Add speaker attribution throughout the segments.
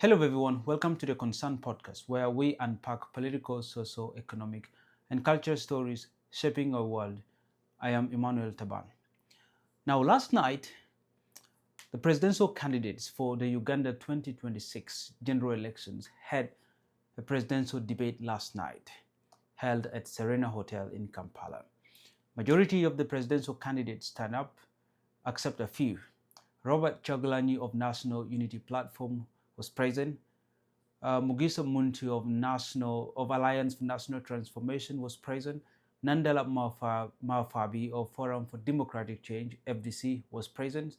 Speaker 1: Hello everyone, welcome to the Concern Podcast, where we unpack political, social, economic, and cultural stories shaping our world. I am Emmanuel Taban. Now, last night, the presidential candidates for the Uganda 2026 general elections had a presidential debate last night, held at Serena Hotel in Kampala. Majority of the presidential candidates turned up, except a few. Robert Kyagulanyi of National Unity Platform was present. Mugisa Muntu of Alliance for National Transformation was present. Nandala Mafabi of Forum for Democratic Change, FDC, was present,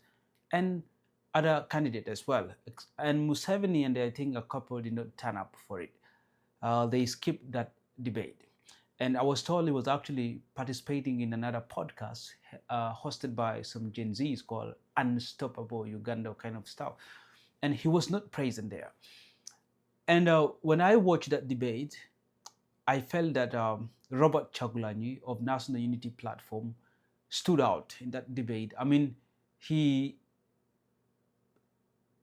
Speaker 1: and other candidates as well. And Museveni and I think a couple did not turn up for it. They skipped that debate. And I was told he was actually participating in another podcast hosted by some Gen Zs called Unstoppable Uganda kind of stuff. And he was not present there. And when I watched that debate, I felt that Robert Kyagulanyi of National Unity Platform stood out in that debate. I mean, he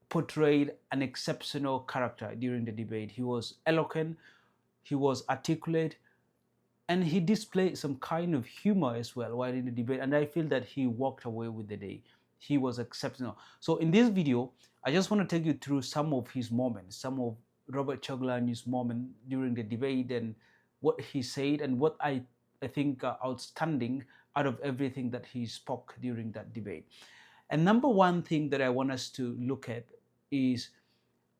Speaker 1: portrayed an exceptional character during the debate. He was eloquent, he was articulate, and he displayed some kind of humor as well while in the debate. And I feel that he walked away with the day. He was exceptional. So in this video, I just want to take you through some of his moments, some of Robert Kyagulanyi's moments during the debate and what he said and what I think outstanding out of everything that he spoke during that debate. And number one thing that I want us to look at is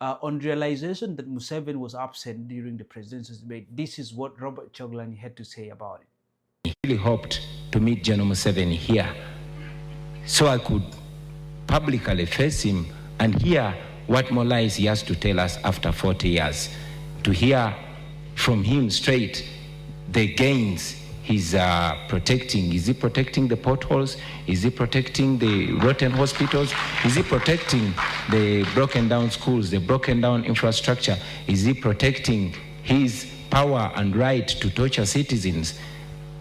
Speaker 1: on realization that Museveni was absent during the presidential debate. This is what Robert Kyagulanyi had to say about it.
Speaker 2: I really hoped to meet General Museveni here so I could publicly face him and hear what more lies he has to tell us after 40 years. To hear from him straight the gains he's protecting. Is he protecting the potholes? Is he protecting the rotten hospitals? Is he protecting the broken down schools, the broken down infrastructure? Is he protecting his power and right to torture citizens?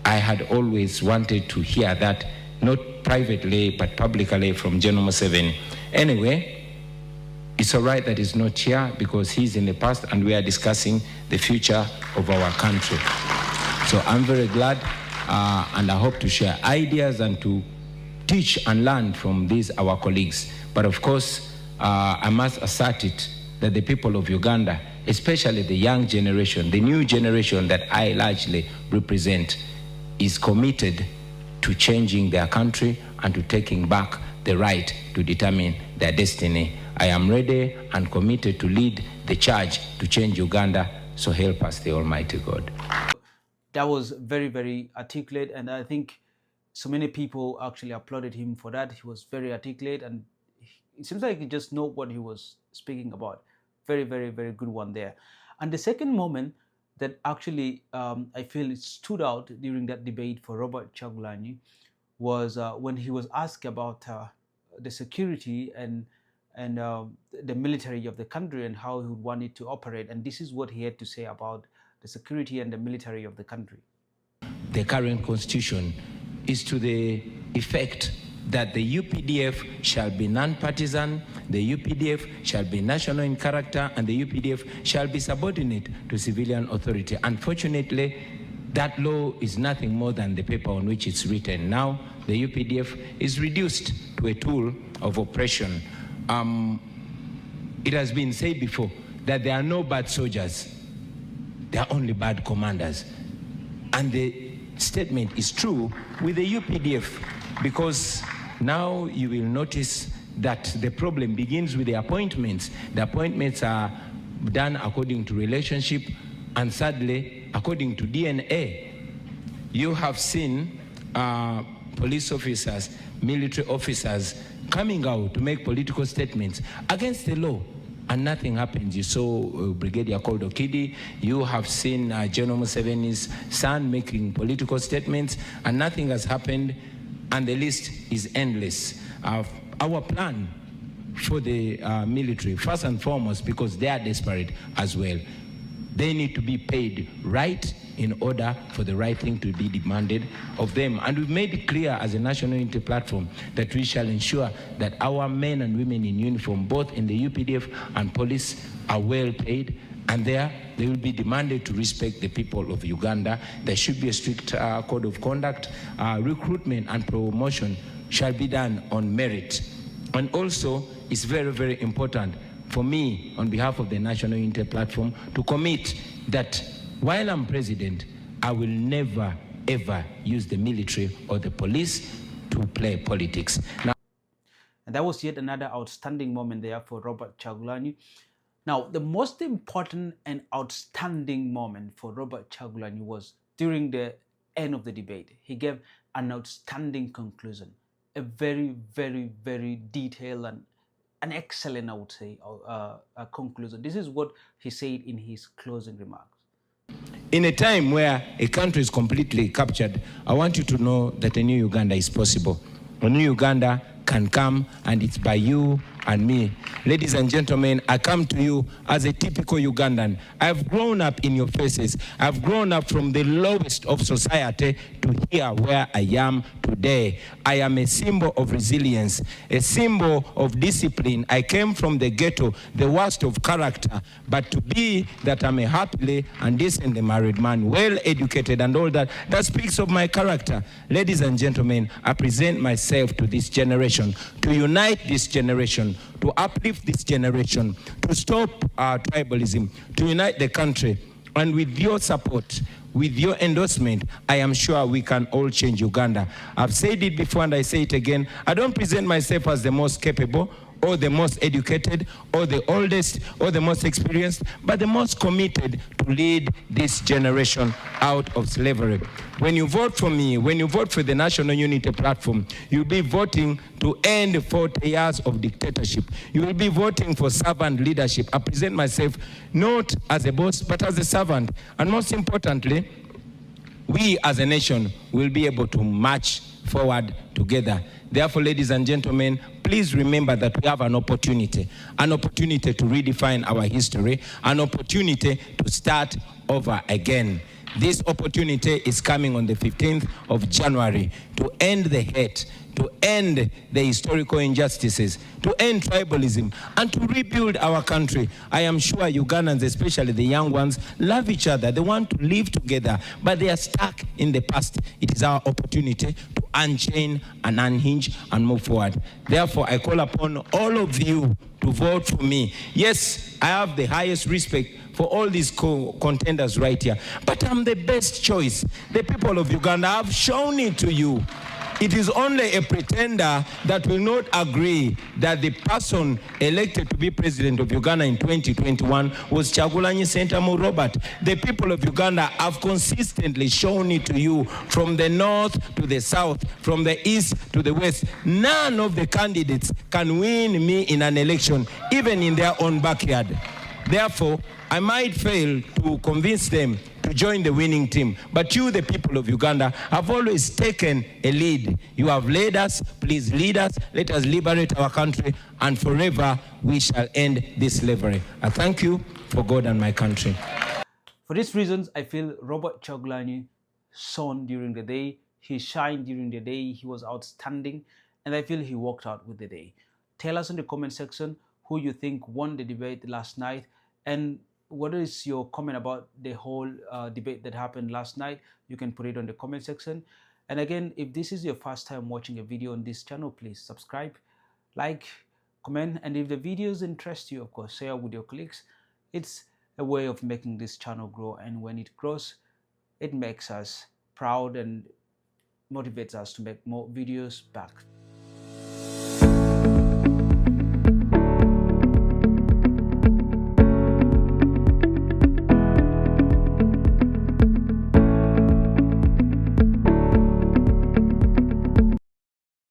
Speaker 2: I had always wanted to hear that, not privately but publicly from General Museveni. Anyway, it's all right that he's not here because he's in the past and we are discussing the future of our country. So I'm very glad and I hope to share ideas and to teach and learn from these our colleagues. But of course, I must assert it that the people of Uganda, especially the young generation, the new generation that I largely represent, is committed to changing their country and to taking back the right to determine their destiny. I am ready and committed to lead the charge to change Uganda, so help us the Almighty God.
Speaker 1: That was very, very articulate, and I think so many people actually applauded him for that. He was very articulate, and it seems like he just knew what he was speaking about. Very, very, very good one there. And the second moment that actually I feel it stood out during that debate for Robert Kyagulanyi was when he was asked about the security and the military of the country and how he would want it to operate. And this is what he had to say about the security and the military of the country.
Speaker 2: The current constitution is to the effect that the UPDF shall be non-partisan, the UPDF shall be national in character, and the UPDF shall be subordinate to civilian authority. Unfortunately, that law is nothing more than the paper on which it's written. Now, the UPDF is reduced to a tool of oppression. It has been said before that there are no bad soldiers, there are only bad commanders. And the statement is true with the UPDF, because now you will notice that the problem begins with the appointments. The appointments are done according to relationship and sadly according to DNA. You have seen police officers, military officers coming out to make political statements against the law and nothing happens. You saw Brigadier Koldo Kidi. You have seen General Museveni's son making political statements and nothing has happened, and the list is endless. Our plan for the military, first and foremost, because they are desperate as well, they need to be paid right in order for the right thing to be demanded of them. And we've made it clear as a national unity platform that we shall ensure that our men and women in uniform, both in the UPDF and police, are well paid, and they will be demanded to respect the people of Uganda. There should be a strict code of conduct. Recruitment and promotion shall be done on merit. And also, it's very, very important for me, on behalf of the National Unity Platform, to commit that while I'm president, I will never, ever use the military or the police to play politics. Now,
Speaker 1: and that was yet another outstanding moment there for Robert Kyagulanyi. Now, the most important and outstanding moment for Robert Kyagulanyi was during the end of the debate. He gave an outstanding conclusion, a very, very, very detailed and an excellent, I would say, conclusion. This is what he said in his closing remarks.
Speaker 2: In a time where a country is completely captured, I want you to know that a new Uganda is possible. A new Uganda can come, and it's by you and me. Ladies and gentlemen, I come to you as a typical Ugandan. I've grown up in your faces. I've grown up from the lowest of society to here where I am today. I am a symbol of resilience, a symbol of discipline. I came from the ghetto, the worst of character, but to be that I'm a happily and decently married man, well educated and all that, that speaks of my character. Ladies and gentlemen, I present myself to this generation, to unite this generation, to uplift this generation, to stop tribalism, to unite the country. And with your support, with your endorsement, I am sure we can all change Uganda. I've said it before and I say it again. I don't present myself as the most capable or the most educated or the oldest or the most experienced, but the most committed to lead this generation out of slavery. When you vote for me, when you vote for the National Unity Platform, you'll be voting to end 40 years of dictatorship. You will be voting for servant leadership. I present myself not as a boss, but as a servant. And most importantly, we as a nation will be able to march forward together. Therefore, ladies and gentlemen, please remember that we have an opportunity to redefine our history, an opportunity to start over again. This opportunity is coming on the 15th of January to end the hate, to end the historical injustices, to end tribalism, and to rebuild our country. I am sure Ugandans, especially the young ones, love each other. They want to live together, but they are stuck in the past. It is our opportunity to unchain and unhinge and move forward. Therefore, I call upon all of you to vote for me. Yes, I have the highest respect for all these contenders right here, but I'm the best choice. The people of Uganda have shown it to you. It is only a pretender that will not agree that the person elected to be president of Uganda in 2021 was Kyagulanyi Ssentamu Robert. The people of Uganda have consistently shown it to you, from the north to the south, from the east to the west. None of the candidates can win me in an election, even in their own backyard. Therefore, I might fail to convince them to join the winning team. But you, the people of Uganda, have always taken a lead. You have led us. Please lead us. Let us liberate our country, and forever we shall end this slavery. I thank you for God and my country.
Speaker 1: For these reasons, I feel Robert Kyagulanyi shone during the day. He shined during the day. He was outstanding. And I feel he walked out with the day. Tell us in the comment section who you think won the debate last night, and what is your comment about the whole debate that happened last night. You can put it on the comment section. And again, if this is your first time watching a video on this channel, please subscribe, like, comment, and if the videos interest you, of course, share with your colleagues. It's a way of making this channel grow, and when it grows, it makes us proud and motivates us to make more videos back